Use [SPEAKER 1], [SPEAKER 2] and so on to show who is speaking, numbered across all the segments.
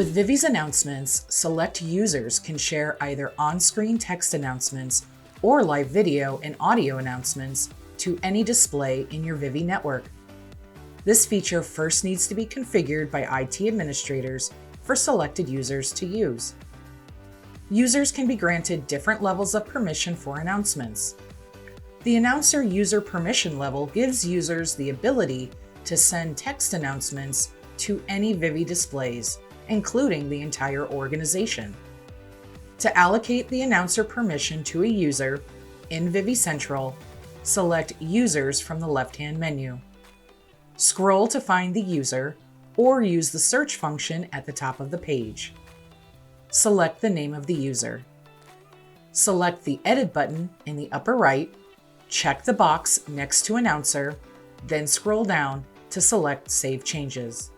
[SPEAKER 1] With Vivi's announcements, select users can share either on-screen text announcements or live video and audio announcements to any display in your Vivi network. This feature first needs to be configured by IT administrators for selected users to use. Users can be granted different levels of permission for announcements. The announcer user permission level gives users the ability to send text announcements to any Vivi displays, including the entire organization. To allocate the announcer permission to a user in Vivi Central, select Users from the left-hand menu. Scroll to find the user, or use the search function at the top of the page. Select the name of the user. Select the Edit button in the upper right, check the box next to Announcer, then scroll down to select Save Changes.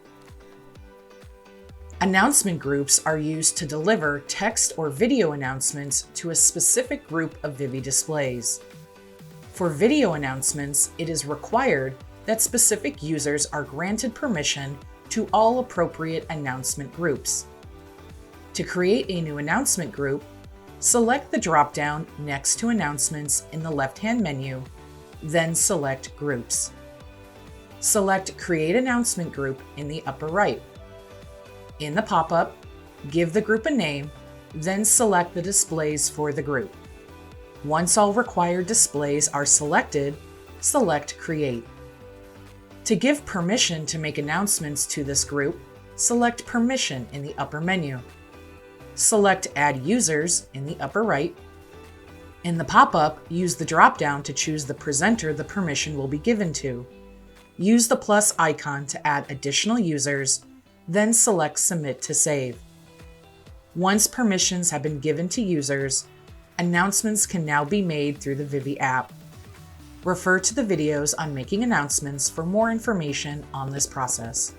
[SPEAKER 1] Announcement groups are used to deliver text or video announcements to a specific group of Vivi displays. For video announcements, it is required that specific users are granted permission to all appropriate announcement groups. To create a new announcement group, select the drop-down next to Announcements in the left-hand menu, then select Groups. Select Create Announcement Group in the upper right. In the pop-up, give the group a name, then select the displays for the group. Once all required displays are selected, select Create. To give permission to make announcements to this group, select Permission in the upper menu. Select Add Users in the upper right. In the pop-up, use the drop-down to choose the presenter the permission will be given to. Use the plus icon to add additional users, then select Submit to save. Once permissions have been given to users, announcements can now be made through the Vivi app. Refer to the videos on making announcements for more information on this process.